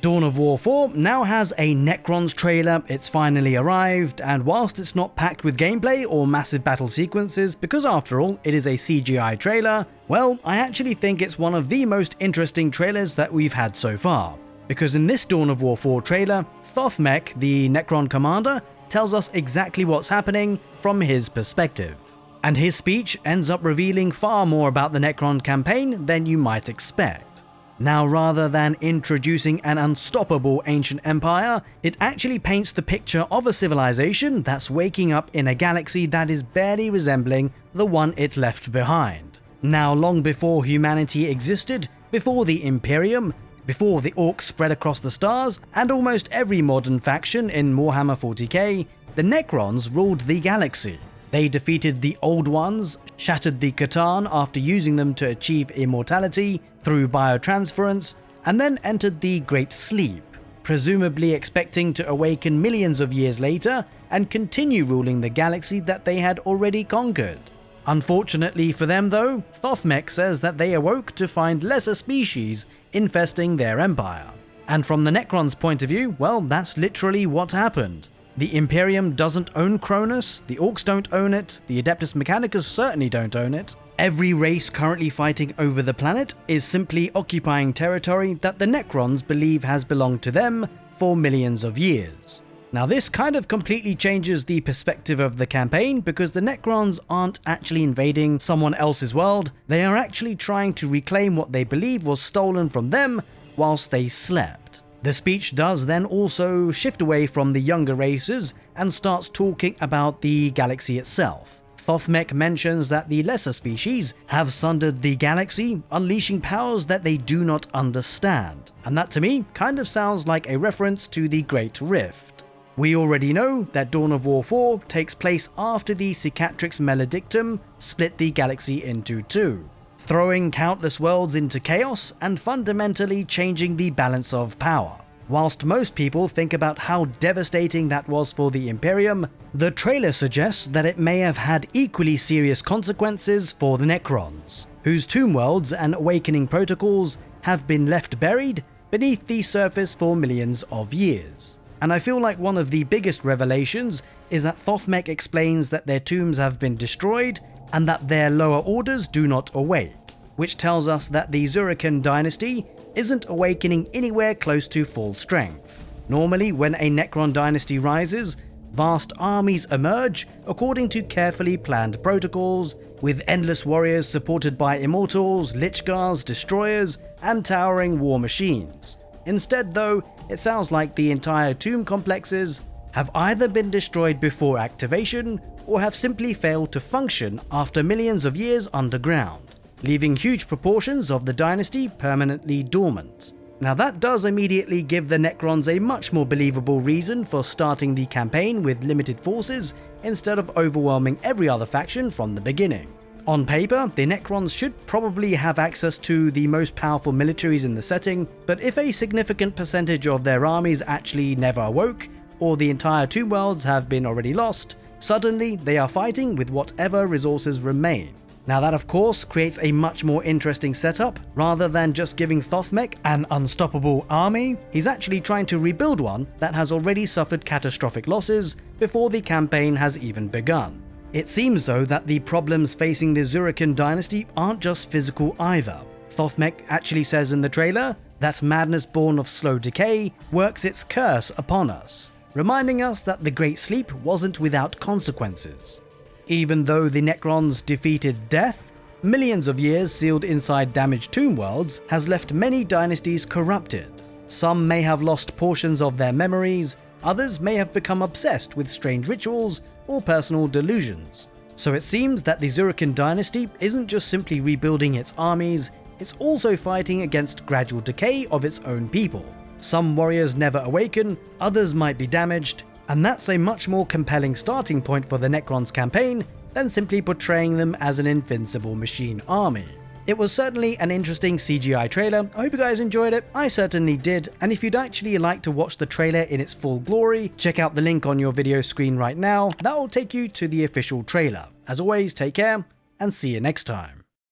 Dawn of War 4 now has a Necrons trailer. It's finally arrived, and whilst it's not packed with gameplay or massive battle sequences, because after all it is a CGI trailer, well, I actually think it's one of the most interesting trailers that we've had so far. Because in this Dawn of War 4 trailer, Thothmek, the Necron commander, tells us exactly what's happening from his perspective. And his speech ends up revealing far more about the Necron campaign than you might expect. Now, rather than introducing an unstoppable ancient empire, it actually paints the picture of a civilization that's waking up in a galaxy that is barely resembling the one it left behind. Now, long before humanity existed, before the Imperium, before the Orcs spread across the stars, and almost every modern faction in Warhammer 40k, the Necrons ruled the galaxy. They defeated the Old Ones, shattered the Catan after using them to achieve immortality through biotransference, and then entered the Great Sleep, presumably expecting to awaken millions of years later and continue ruling the galaxy that they had already conquered. Unfortunately for them though, Thothmek says that they awoke to find lesser species infesting their empire. And from the Necrons' point of view, well, that's literally what happened. The Imperium doesn't own Kronus, the Orcs don't own it, the Adeptus Mechanicus certainly don't own it. Every race currently fighting over the planet is simply occupying territory that the Necrons believe has belonged to them for millions of years. Now this kind of completely changes the perspective of the campaign, because the Necrons aren't actually invading someone else's world, they are actually trying to reclaim what they believe was stolen from them whilst they slept. The speech does then also shift away from the younger races and starts talking about the galaxy itself. Thothmek mentions that the lesser species have sundered the galaxy, unleashing powers that they do not understand, and that to me kind of sounds like a reference to the Great Rift. We already know that Dawn of War 4 takes place after the Cicatrix Maledictum split the galaxy into two, throwing countless worlds into chaos and fundamentally changing the balance of power. Whilst most people think about how devastating that was for the Imperium, the trailer suggests that it may have had equally serious consequences for the Necrons, whose tomb worlds and awakening protocols have been left buried beneath the surface for millions of years. And I feel like one of the biggest revelations is that Thothmek explains that their tombs have been destroyed and that their lower orders do not awake, which tells us that the Zureken Dynasty isn't awakening anywhere close to full strength. Normally, when a Necron dynasty rises, vast armies emerge according to carefully planned protocols, with endless warriors supported by immortals, lichgars, destroyers, and towering war machines. Instead though, it sounds like the entire tomb complexes have either been destroyed before activation or have simply failed to function after millions of years underground, leaving huge proportions of the dynasty permanently dormant. Now that does immediately give the Necrons a much more believable reason for starting the campaign with limited forces instead of overwhelming every other faction from the beginning. On paper, the Necrons should probably have access to the most powerful militaries in the setting, but if a significant percentage of their armies actually never awoke, or the entire two worlds have been already lost, suddenly they are fighting with whatever resources remain. Now that of course creates a much more interesting setup. Rather than just giving Thothmek an unstoppable army, he's actually trying to rebuild one that has already suffered catastrophic losses before the campaign has even begun. It seems though that the problems facing the Zureken Dynasty aren't just physical either. Thothmek actually says in the trailer that madness born of slow decay works its curse upon us, reminding us that the Great Sleep wasn't without consequences. Even though the Necrons defeated death, millions of years sealed inside damaged tomb worlds has left many dynasties corrupted. Some may have lost portions of their memories, others may have become obsessed with strange rituals or personal delusions. So it seems that the Zureken Dynasty isn't just simply rebuilding its armies, it's also fighting against gradual decay of its own people. Some warriors never awaken, others might be damaged, and that's a much more compelling starting point for the Necrons campaign than simply portraying them as an invincible machine army. It was certainly an interesting CGI trailer. I hope you guys enjoyed it. I certainly did. And if you'd actually like to watch the trailer in its full glory, check out the link on your video screen right now. That will take you to the official trailer. As always, take care and see you next time.